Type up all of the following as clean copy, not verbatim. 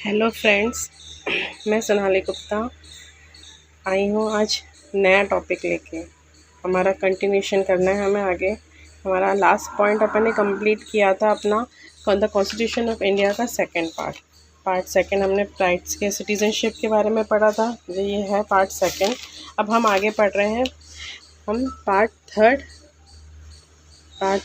Hello friends, मैं सोनाली गुप्ता आई हूँ आज नया टॉपिक लेके। हमारा कंटिन्यूशन करना है हमें आगे। हमारा लास्ट पॉइंट अपन ने कंप्लीट किया था अपना द कॉन्स्टिट्यूशन ऑफ इंडिया का सेकंड पार्ट सेकंड हमने राइट्स के सिटीजनशिप के बारे में पढ़ा था। ये है पार्ट सेकंड। अब हम आगे पढ़ रहे हैं। हम पार्ट थर्ड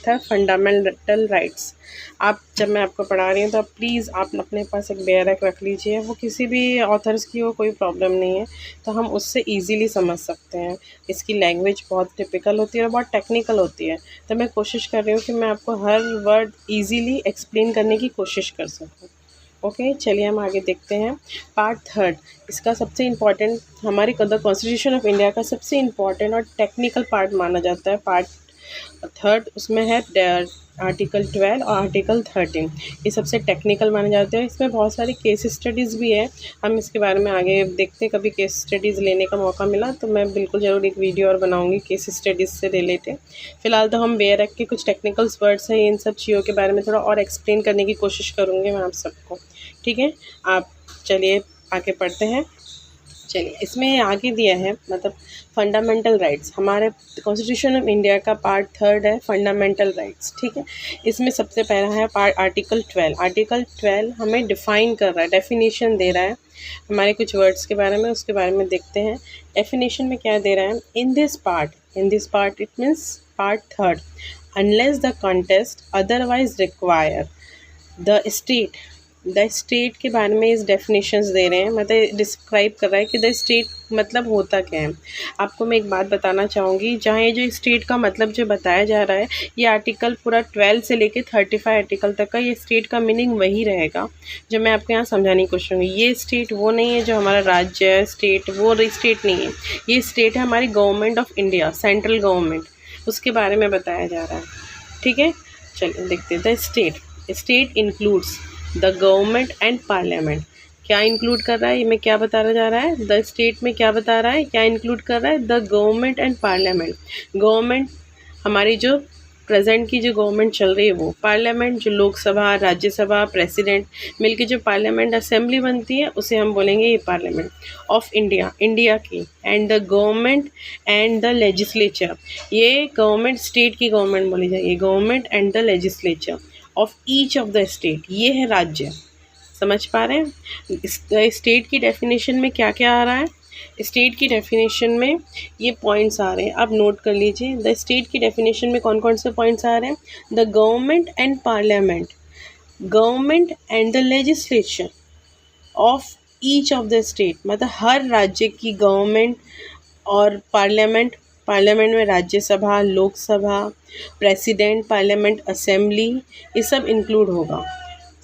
था फंडामेंटल राइट्स। आप जब मैं आपको पढ़ा रही हूँ तो प्लीज़ आप अपने पास एक बेयरक रख लीजिए। वो किसी भी ऑथर्स की हो, कोई प्रॉब्लम नहीं है, तो हम उससे इजीली समझ सकते हैं। इसकी लैंग्वेज बहुत टिपिकल होती है और बहुत टेक्निकल होती है, तो मैं कोशिश कर रही हूँ कि मैं आपको हर वर्ड इजीली एक्सप्लेन करने की कोशिश कर सकूँ। ओके, चलिए हम आगे देखते हैं। पार्ट थर्ड, इसका सबसे इम्पॉर्टेंट, हमारी द कॉन्स्टिट्यूशन ऑफ इंडिया का सबसे इम्पॉर्टेंट और टेक्निकल पार्ट माना जाता है पार्ट थर्ड। उसमें है आर्टिकल 12 और आर्टिकल 13। ये सबसे टेक्निकल माने जाते हैं। इसमें बहुत सारी केस स्टडीज़ भी है। हम इसके बारे में आगे देखते हैं। कभी केस स्टडीज़ लेने का मौका मिला तो मैं बिल्कुल ज़रूर एक वीडियो और बनाऊंगी केस स्टडीज़ से रिलेटेड। फ़िलहाल तो हम बेयर एक्ट के कुछ टेक्निकल्स वर्ड्स हैं, इन सब चीज़ों के बारे में थोड़ा और एक्सप्लेन करने की कोशिश करूँगी मैं आप सबको। ठीक है, आप चलिए आगे पढ़ते हैं। चलिए, इसमें आगे दिया है मतलब फंडामेंटल राइट्स। हमारे कॉन्स्टिट्यूशन ऑफ इंडिया का पार्ट थर्ड है फंडामेंटल राइट्स। ठीक है, इसमें सबसे पहला है पार्ट आर्टिकल 12। आर्टिकल 12 हमें डिफ़ाइन कर रहा है, डेफिनेशन दे रहा है हमारे कुछ वर्ड्स के बारे में। उसके बारे में देखते हैं। डेफिनेशन में क्या दे रहा है, in this part it means part third, unless the contest otherwise require the state के बारे में इस डेफिनेशंस दे रहे हैं। मतलब डिस्क्राइब कर रहा है कि द स्टेट मतलब होता क्या है। आपको मैं एक बात बताना चाहूँगी, जहाँ ये जो स्टेट का मतलब जो बताया जा रहा है, ये आर्टिकल पूरा 12 से लेके 35 आर्टिकल तक का ये स्टेट का मीनिंग वही रहेगा जो मैं आपको यहाँ समझाने की कोशिश करूँगी। ये स्टेट वो नहीं है जो हमारा राज्य है, स्टेट वो स्टेट नहीं है। ये स्टेट है हमारी government of India, central government, उसके बारे में बताया जा रहा है। ठीक है, चलिए देखते हैं। The state includes the government and parliament. क्या इंक्लूड कर रहा है, ये मैं क्या बताना जा रहा है, द स्टेट में क्या बता रहा है, क्या इंक्लूड कर रहा है, the government and parliament. Government हमारी जो प्रेजेंट की जो गवर्नमेंट चल रही है वो, पार्लियामेंट जो लोकसभा, राज्यसभा, प्रेसिडेंट मिलके जो पार्लियामेंट असेंबली बनती है उसे हम बोलेंगे ये पार्लियामेंट ऑफ इंडिया, इंडिया की। And the government and the legislature, ये गवर्नमेंट स्टेट की गवर्नमेंट बोली जाएगी, government and the legislature of each of the state, ये है राज्य। समझ पा रहे हैं स्टेट की डेफिनेशन में क्या क्या आ रहा है। स्टेट की डेफिनेशन में ये पॉइंट्स आ रहे हैं, आप नोट कर लीजिए। द स्टेट की डेफिनेशन में कौन कौन से पॉइंट्स आ रहे हैं, the government and parliament, government and the legislature of each of the state, मतलब हर राज्य की गवर्नमेंट और पार्लियामेंट में Rajya Sabha, Lok Sabha, president, parliament assembly, ये सब इंक्लूड होगा।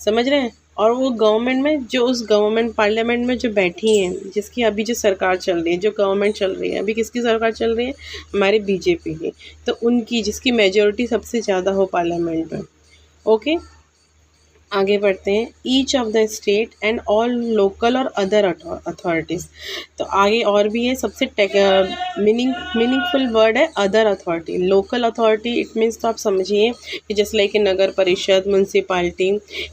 समझ रहे हैं। और वो गवर्नमेंट में जो उस गवर्नमेंट पार्लियामेंट में जो बैठी हैं, जिसकी अभी जो सरकार चल रही है, जो गवर्नमेंट चल रही है, अभी किसकी सरकार चल रही है, हमारी बीजेपी की, तो उनकी जिसकी मेजॉरिटी सबसे ज़्यादा हो पार्लियामेंट में। ओके, आगे बढ़ते हैं। Each of the state and all local और अदर अथॉरिटीज़, तो आगे और भी है। सबसे मीनिंगफुल वर्ड है other authority. Local authority it means, तो आप समझिए कि जैसे लाइक नगर परिषद, म्यूनसिपाल्टी,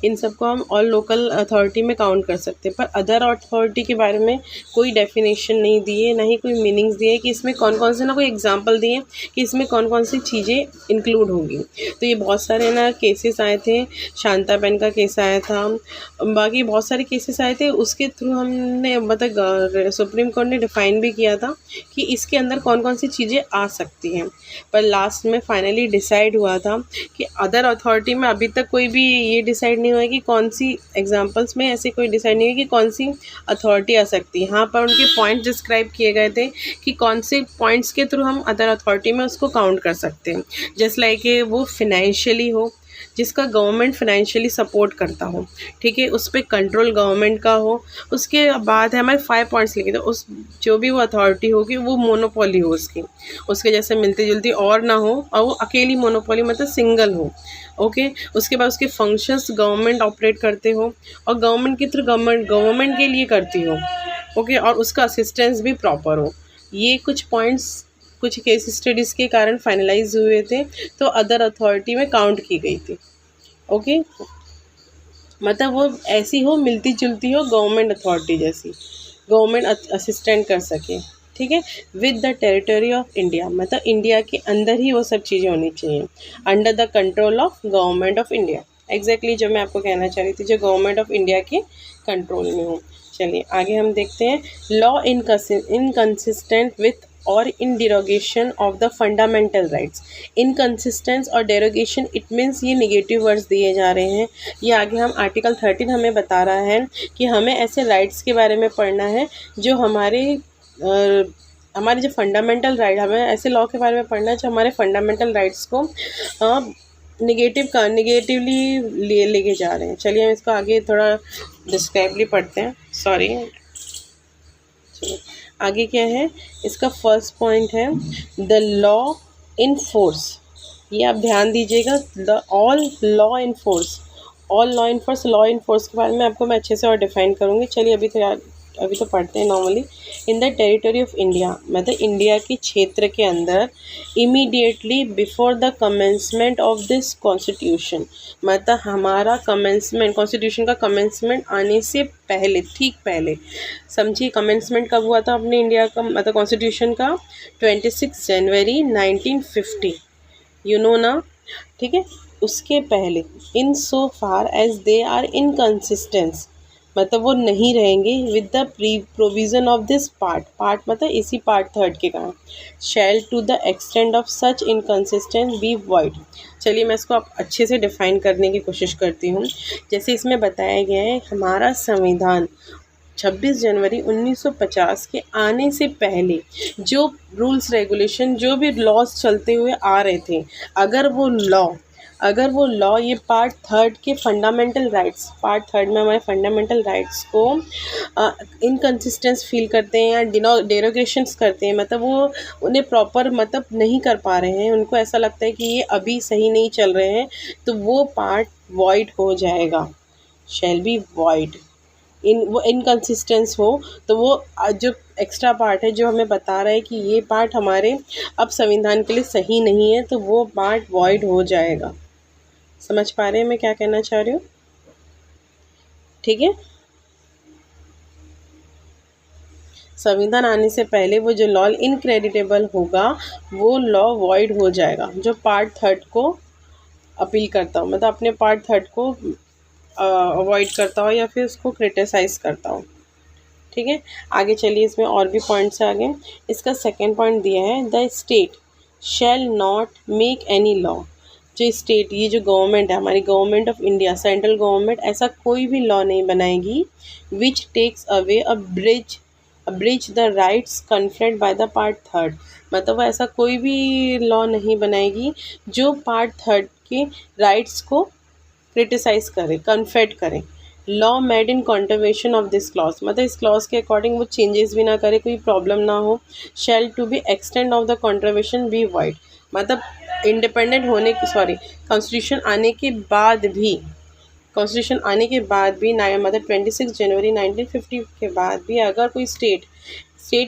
इन सबको हम ऑल लोकल अथॉरिटी में काउंट कर सकते हैं। पर अदर अथॉरिटी के बारे में कोई डेफिनेशन नहीं दी है, ना ही कोई मीनिंग्स दिए कि इसमें कौन कौन से, ना कोई एग्जाम्पल दिए कि इसमें कौन कौन सी चीज़ें इंक्लूड होंगी। तो ये बहुत सारे ना केसेस आए थे, शांता बेन का केस आया था, बाकी बहुत सारे केसेस आए थे। उसके थ्रू हमने मतलब सुप्रीम कोर्ट ने डिफ़ाइन भी किया था कि इसके अंदर कौन कौन सी चीज़ें आ सकती हैं। पर लास्ट में फाइनली डिसाइड हुआ था कि अदर अथॉरिटी में अभी तक कोई भी ये डिसाइड नहीं हुआ कि कौन सी एग्जांपल्स में ऐसे कोई डिसाइड नहीं हुआ कि कौन सी अथॉरिटी आ सकती है। यहाँ पर उनके पॉइंट्स डिस्क्राइब किए गए थे कि कौन से पॉइंट्स के थ्रू हम अदर अथॉरिटी में उसको काउंट कर सकते हैं। जस्ट लाइक वो फिनेंशियली हो, जिसका गवर्नमेंट फाइनेंशियली सपोर्ट करता हो, ठीक है, उस पर कंट्रोल गवर्नमेंट का हो। उसके बाद है हमारे 5 पॉइंट्स लिखे थे। उस जो भी वो अथॉरिटी होगी वो मोनोपोली हो उसके जैसे मिलती जुलती और ना हो, और वो अकेली मोनोपोली मतलब सिंगल हो। ओके, उसके बाद उसके फंक्शंस गवर्नमेंट ऑपरेट करते हो और गवर्नमेंट के थ्रू गवर्नमेंट के लिए करती हो। ओके, और उसका असिस्टेंस भी प्रॉपर हो। ये कुछ पॉइंट्स कुछ केस स्टडीज़ के कारण फाइनलाइज हुए थे, तो अदर अथॉरिटी में काउंट की गई थी। ओके, मतलब वो ऐसी हो, मिलती जुलती हो, गवर्नमेंट अथॉरिटी जैसी, गवर्नमेंट असिस्टेंट कर सके, ठीक है। With the territory of India, मतलब इंडिया के अंदर ही वो सब चीज़ें होनी चाहिए, under the control of government of India. Exactly जो मैं आपको कहना चाह रही थी, जो गवर्नमेंट ऑफ इंडिया के कंट्रोल में हो। चलिए आगे हम देखते हैं। लॉ इनकंसिस्टेंट विथ और इन डिरोगेशन of the fundamental rights. Inconsistence और डेरोगेशन, इट मीन्स ये निगेटिव वर्ड्स दिए जा रहे हैं। ये आगे हम आर्टिकल 13 हमें बता रहा है कि हमें ऐसे राइट्स के बारे में पढ़ना है जो हमारे जो फंडामेंटल राइट, हमें ऐसे लॉ के बारे में पढ़ना है जो हमारे फंडामेंटल राइट्स को निगेटिवली लेके जा रहे हैं। चलिए हम इसको आगे थोड़ा डिस्क्राइबली पढ़ते हैं। सॉरी, चलिए आगे क्या है, इसका फर्स्ट पॉइंट है द लॉ इन फोर्स। ये आप ध्यान दीजिएगा, the all law in force law in force के बारे में आपको मैं अच्छे से और डिफाइन करूँगी। चलिए अभी तो पढ़ते हैं normally. In the territory of India, मतलब इंडिया के क्षेत्र के अंदर, immediately before the commencement of this constitution, मतलब हमारा कमेंसमेंट, कॉन्स्टिट्यूशन का कमेंसमेंट आने से पहले, ठीक पहले, समझिए कमेंसमेंट कब हुआ था अपने इंडिया का, मतलब कॉन्स्टिट्यूशन का 26 जनवरी 1950, यू नो ना, ठीक है। उसके पहले, in so far as they are inconsistence, मतलब वो नहीं रहेंगे with the provision of this part मतलब इसी पार्ट थर्ड के कारण, shall to the extent of such inconsistence be void. चलिए मैं इसको आप अच्छे से डिफाइन करने की कोशिश करती हूँ। जैसे इसमें बताया गया है, हमारा संविधान 26 जनवरी 1950 के आने से पहले जो रूल्स रेगुलेशन, जो भी लॉज चलते हुए आ रहे थे, अगर वो लॉ ये पार्ट थर्ड के फंडामेंटल राइट्स, पार्ट थर्ड में हमारे फंडामेंटल राइट्स को इनकन्सिस्टेंस फील करते हैं या डेरोगेशंस करते हैं, मतलब वो उन्हें प्रॉपर मतलब नहीं कर पा रहे हैं, उनको ऐसा लगता है कि ये अभी सही नहीं चल रहे हैं, तो वो पार्ट वॉइड हो जाएगा, शैल बी वॉइड। वो इनकन्सिस्टेंस हो तो वो जो एक्स्ट्रा पार्ट है जो हमें बता रहा है कि ये पार्ट हमारे अब संविधान के लिए सही नहीं है, तो वो पार्ट वॉइड हो जाएगा। समझ पा रहे हैं मैं क्या कहना चाह रही हूँ, ठीक है। संविधान आने से पहले वो जो लॉ इनक्रेडिटेबल होगा, वो लॉ वॉइड हो जाएगा, जो पार्ट थर्ड को अपील करता हूँ, मतलब अपने पार्ट थर्ड को अवॉइड करता हो या फिर उसको क्रिटिसाइज करता हो, ठीक है। आगे चलिए, इसमें और भी पॉइंट्स है आगे। इसका सेकंड पॉइंट दिया है, the state shall not make any law. जो स्टेट, ये जो गवर्नमेंट है, हमारी government of India, central government, ऐसा कोई भी लॉ नहीं बनाएगी which takes away bridge the rights conferred by the part third, मतलब वो ऐसा कोई भी लॉ नहीं बनाएगी जो पार्ट थर्ड के राइट्स को क्रिटिसाइज करे, कन्फेड करे। Law made in contravention of this clause, मतलब इस क्लॉज के अकॉर्डिंग वो चेंजेस भी ना करे, कोई प्रॉब्लम ना हो। Shall to be extent of the contravention be void, मतलब इंडिपेंडेंट होने की, सॉरी, कॉन्स्टिट्यूशन आने के बाद भी, कॉन्स्टिट्यूशन आने के बाद भी, मतलब 26 जनवरी 1950 के बाद भी, अगर कोई स्टेट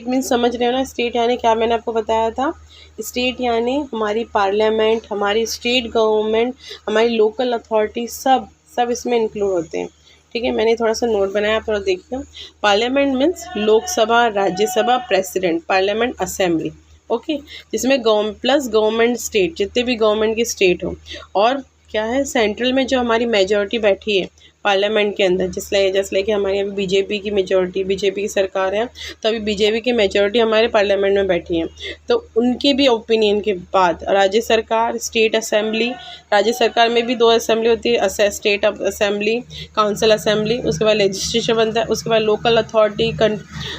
मीन्स समझ रहे हो ना, स्टेट यानी क्या मैंने आपको बताया था, स्टेट यानी हमारी पार्लियामेंट, हमारी स्टेट गवर्नमेंट, हमारी लोकल अथॉरिटी, सब इसमें इंक्लूड होते हैं, ठीक है। मैंने थोड़ा सा नोट बनाया, आप थोड़ा देखिए। Parliament means Lok Sabha, Rajya Sabha, president, parliament, assembly, okay, जिसमें प्लस गवर्नमेंट स्टेट, जितने भी गवर्नमेंट की स्टेट हो, और क्या है, सेंट्रल में जो हमारी मेजॉरिटी बैठी है पार्लियामेंट के अंदर, जैसे कि हमारी अभी बीजेपी की मेजॉरिटी, बीजेपी की सरकार है, तो अभी बीजेपी की मेजॉरिटी हमारे पार्लियामेंट में बैठी है, तो उनके भी ओपिनियन के बाद राज्य सरकार, स्टेट असेंबली, राज्य सरकार में भी 2 असेंबली होती है, स्टेट असेंबली, काउंसिल असेंबली, उसके बाद लेजिस्लेचर बनता है, उसके बाद लोकल अथॉरिटी,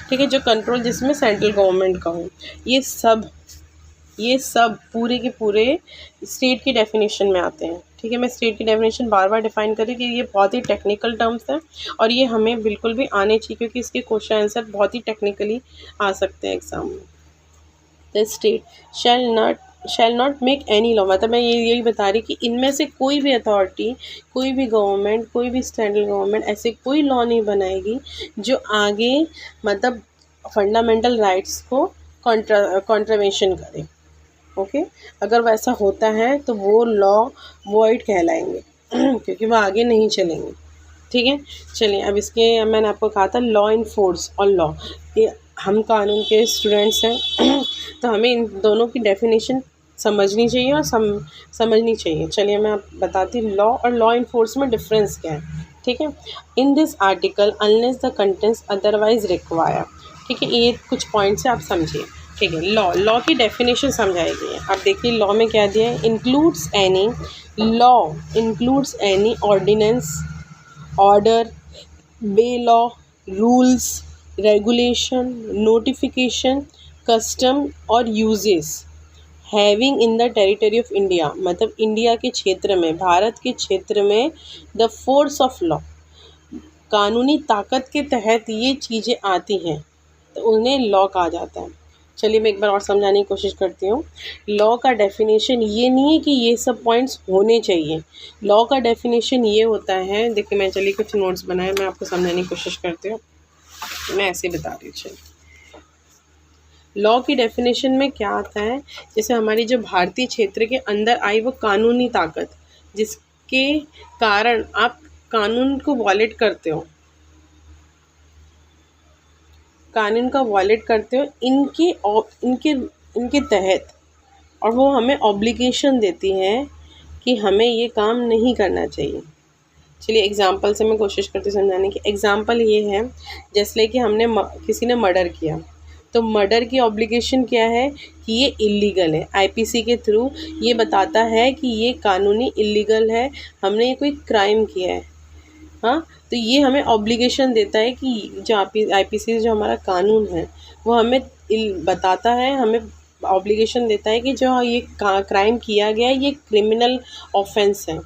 ठीक है, जो कंट्रोल जिसमें सेंट्रल गवर्नमेंट का हो। ये सब पूरे के पूरे स्टेट की डेफिनेशन में आते हैं, ठीक है। मैं स्टेट की डेफिनेशन बार बार डिफाइन करी कि ये बहुत ही टेक्निकल टर्म्स हैं और ये हमें बिल्कुल भी आने चाहिए, क्योंकि इसके क्वेश्चन आंसर बहुत ही टेक्निकली आ सकते हैं एग्जाम में। The state shall not make any law, मतलब मैं यही बता रही कि इनमें से कोई भी अथॉरिटी, कोई भी गवर्नमेंट, कोई भी सेंट्रल गवर्नमेंट ऐसे कोई लॉ नहीं बनाएगी जो आगे मतलब फंडामेंटल राइट्स को कॉन्ट्रवेंशन करे, ओके। अगर वैसा होता है तो वो लॉ वॉइड कहलाएंगे क्योंकि वो आगे नहीं चलेंगे, ठीक है। चलिए अब इसके मैंने आपको कहा था लॉ इन फोर्स और लॉ, ये हम कानून के स्टूडेंट्स हैं तो हमें इन दोनों की डेफिनेशन समझनी चाहिए और समझनी चाहिए। चलिए मैं आप बताती हूँ लॉ और लॉ इन फोर्स में डिफरेंस क्या है। ठीक है, इन this article unless the contents otherwise require. ठीक है, ये कुछ पॉइंट्स आप समझिए। ठीक है, लॉ की डेफिनेशन समझाएगी। अब देखिए लॉ में क्या दिया है, includes any law, includes any ordinance, order, bye law, rules, regulation, notification, custom और usages having in the territory of India, मतलब इंडिया के क्षेत्र में, भारत के क्षेत्र में द फोर्स ऑफ लॉ, कानूनी ताकत के तहत ये चीज़ें आती हैं तो उन्हें लॉ कहा जाता है। चलिए मैं एक बार और समझाने की कोशिश करती हूँ। लॉ का डेफिनेशन ये नहीं है कि ये सब पॉइंट्स होने चाहिए। लॉ का डेफिनेशन ये होता है, देखिए मैं चलिए कुछ नोट्स बनाए, मैं आपको समझाने की कोशिश करती हूँ। मैं ऐसे ही बता रही हूँ। चलिए लॉ की डेफिनेशन में क्या आता है, जैसे हमारी जो भारतीय क्षेत्र के अंदर आई वो कानूनी ताकत, जिसके कारण आप कानून को वॉलेट करते हो, कानून का वॉलेट करते हो इनके इनके इनके तहत, और वो हमें ऑब्लिगेशन देती हैं कि हमें ये काम नहीं करना चाहिए। चलिए एग्जांपल से मैं कोशिश करती हूँ समझाने की। एग्जांपल ये है, जैसे कि हमने किसी ने मर्डर किया, तो मर्डर की ऑब्लिगेशन क्या है कि ये इलीगल है। आईपीसी के थ्रू ये बताता है कि ये कानूनी इलीगल है, हमने ये कोई क्राइम किया है। हाँ, तो ये हमें ऑब्लिगेशन देता है कि जो आईपीसी जो हमारा कानून है वो हमें बताता है, हमें ऑब्लिगेशन देता है कि जो ये क्राइम किया गया है ये क्रिमिनल ऑफेंस है,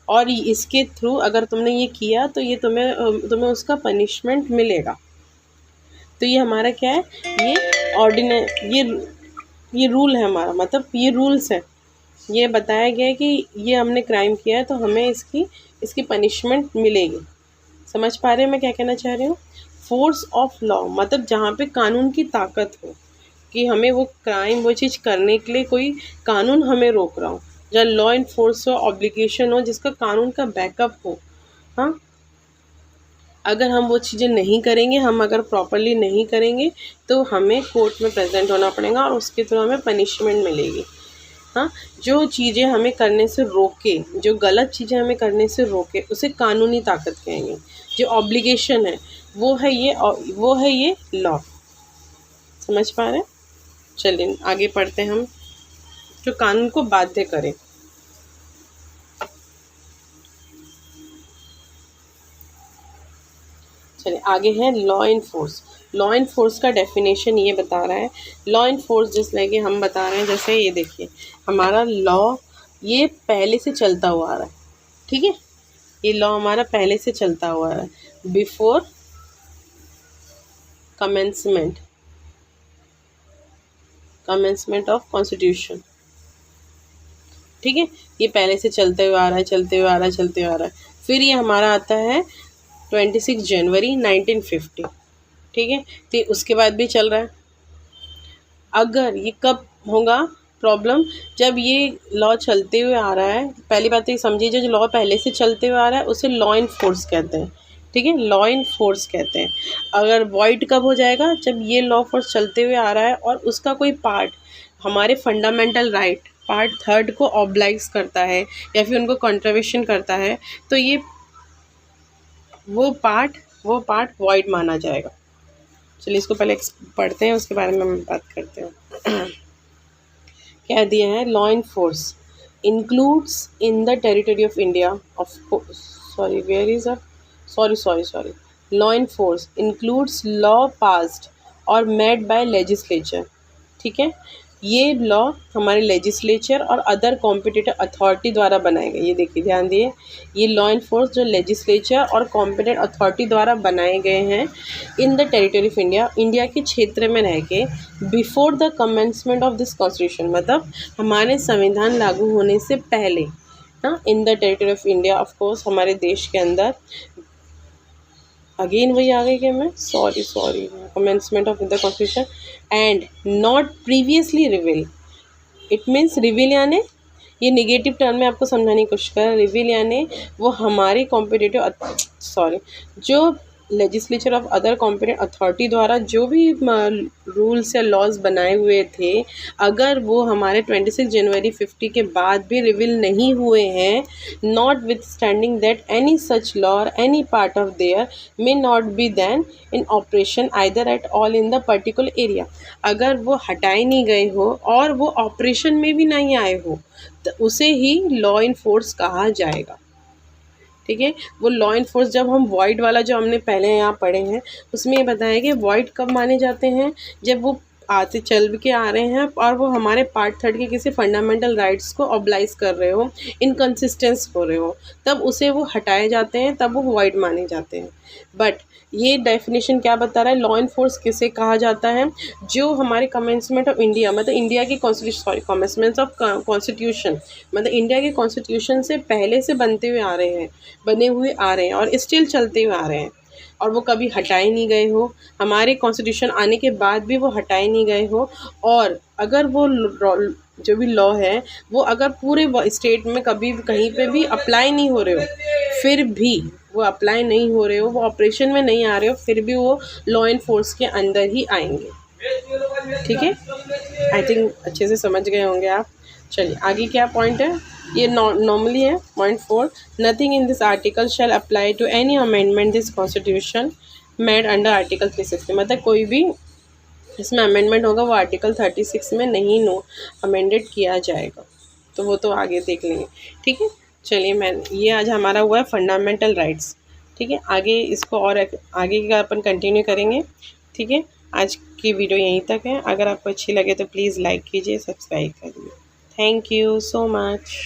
और इसके थ्रू अगर तुमने ये किया तो ये तुम्हें उसका पनिशमेंट मिलेगा। तो ये हमारा क्या है, ये रूल है हमारा, मतलब ये रूल्स है। ये बताया गया है कि ये हमने क्राइम किया है तो हमें इसकी पनिशमेंट मिलेगी। समझ पा रहे हैं मैं क्या कहना चाह रही हूँ। फोर्स ऑफ लॉ मतलब जहाँ पे कानून की ताकत हो कि हमें वो क्राइम वो चीज़ करने के लिए कोई कानून हमें रोक रहा हो, जहाँ लॉ इन फोर्स हो, ऑब्लिगेशन हो, जिसका कानून का बैकअप हो। हाँ, अगर हम वो चीज़ें नहीं करेंगे, हम अगर प्रॉपरली नहीं करेंगे तो हमें कोर्ट में प्रेजेंट होना पड़ेगा और उसके थ्रू हमें पनिशमेंट मिलेगी। हाँ, जो चीज़ें हमें करने से रोके, जो गलत चीज़ें हमें करने से रोके उसे कानूनी ताकत कहेंगे। जो ऑब्लिगेशन है वो है ये लॉ। समझ पा रहे हैं। चलिए आगे पढ़ते हैं हम। जो कानून को बाध्य करे, चलिए आगे है law in force. Law in force का डेफिनेशन ये बता रहा है, लॉ इन फोर्स जिस लाइक हम बता रहे हैं, जैसे ये देखिए हमारा लॉ ये पहले से चलता हुआ आ रहा है। ठीक है, ये लॉ हमारा पहले से चलता हुआ आ रहा है, बिफोर कमेंसमेंट ऑफ कॉन्स्टिट्यूशन। ठीक है, ये पहले से चलते हुए आ रहा है। फिर ये हमारा आता है 26 जनवरी 1950। ठीक है, तो उसके बाद भी चल रहा है। अगर ये कब होगा प्रॉब्लम, जब ये लॉ चलते हुए आ रहा है, पहली बात तो ये समझिए जो लॉ पहले से चलते हुए आ रहा है उसे लॉ इन फोर्स कहते हैं। ठीक है, लॉ इन फोर्स कहते हैं। अगर वॉइड कब हो जाएगा, जब ये लॉ फोर्स चलते हुए आ रहा है और उसका कोई पार्ट हमारे फंडामेंटल राइट पार्ट 3 को ऑब्लाइज करता है या फिर उनको कंट्रवेशन करता है, तो ये वो पार्ट वॉइड माना जाएगा। चलिए इसको पहले पढ़ते हैं, उसके बारे में हम बात करते हैं। क्या दिया है, law in force includes in the territory of India law in force includes law passed और मेड बाय लेजिस्लेचर। ठीक है, ये लॉ हमारे लेजिस्लेचर और अदर कॉम्पिटेटिव अथॉरिटी द्वारा बनाए गए। ये देखिए ध्यान दिए, ये लॉ इन फोर्स जो लेजिस्लेचर और कॉम्पिटेंट अथॉरिटी द्वारा बनाए गए हैं इन the territory of India, India के क्षेत्र में रह के, before the commencement of this constitution, मतलब हमारे संविधान लागू होने से पहले। हाँ, इन the territory of India of course हमारे देश के अंदर, अगेन वही आ गई कि मैं sorry commencement of the constitution and not previously reveal. It means reveal यानी ये निगेटिव टर्म में आपको समझाने की कोशिश कर, रिवील यानी वो हमारी कॉम्पिटिटिव जो legislature of other competent authority द्वारा जो भी रूल्स या लॉज बनाए हुए थे, अगर वो हमारे 26 जनवरी 50 के बाद भी रिवील नहीं हुए हैं, notwithstanding that any such law और any part of there may not be then in operation either at all in the particular area, अगर वो हटाए नहीं गए हो और वो ऑपरेशन में भी नहीं आए हो, तो उसे ही लॉ इन फोर्स कहा जाएगा। ठीक है, वो लॉ इन्फोर्स, जब हम वॉइड वाला जो हमने पहले यहाँ पढ़े हैं उसमें ये बताया कि वॉइड कब माने जाते हैं, जब वो आते चल के आ रहे हैं और वो हमारे पार्ट 3 के किसी फंडामेंटल राइट्स को ऑब्लाइज कर रहे हो, इनकन्सिस्टेंस हो रहे हो, तब उसे वो हटाए जाते हैं, तब वो वॉइड माने जाते हैं। बट ये डेफिनेशन क्या बता रहा है, लॉ इन्फोर्स किसे कहा जाता है, जो हमारे कमेंसमेंट ऑफ इंडिया मतलब इंडिया की कमेंसमेंट ऑफ कॉन्स्टिट्यूशन मतलब इंडिया के कॉन्स्टिट्यूशन से पहले से बने हुए आ रहे हैं और स्टिल चलते हुए आ रहे हैं, और वो कभी हटाए नहीं गए हो, हमारे कॉन्स्टिट्यूशन आने के बाद भी वो हटाए नहीं गए हो, और अगर वो जो भी लॉ है वो अगर पूरे स्टेट में कभी कहीं पे भी अप्लाई नहीं हो रहे हो, फिर भी वो अप्लाई नहीं हो रहे हो, वो ऑपरेशन में नहीं आ रहे हो, फिर भी वो लॉ एंड फोर्स के अंदर ही आएंगे। ठीक है, आई थिंक अच्छे से समझ गए होंगे आप। चलिए आगे क्या पॉइंट है, ये नॉर्मली है point 4, nothing in this article shall apply to any amendment this constitution made under article 360, मतलब कोई भी इसमें अमेंडमेंट होगा वो आर्टिकल 36 में नहीं अमेंडेड किया जाएगा, तो वो तो आगे देख लेंगे। ठीक है, चलिए ये आज हमारा हुआ है फंडामेंटल राइट्स। ठीक है, आगे इसको और आगे का अपन कंटिन्यू करेंगे। ठीक है, आज की वीडियो यहीं तक है, अगर आपको अच्छी लगे तो प्लीज़ लाइक कीजिए, सब्सक्राइब करिए। Thank you so much.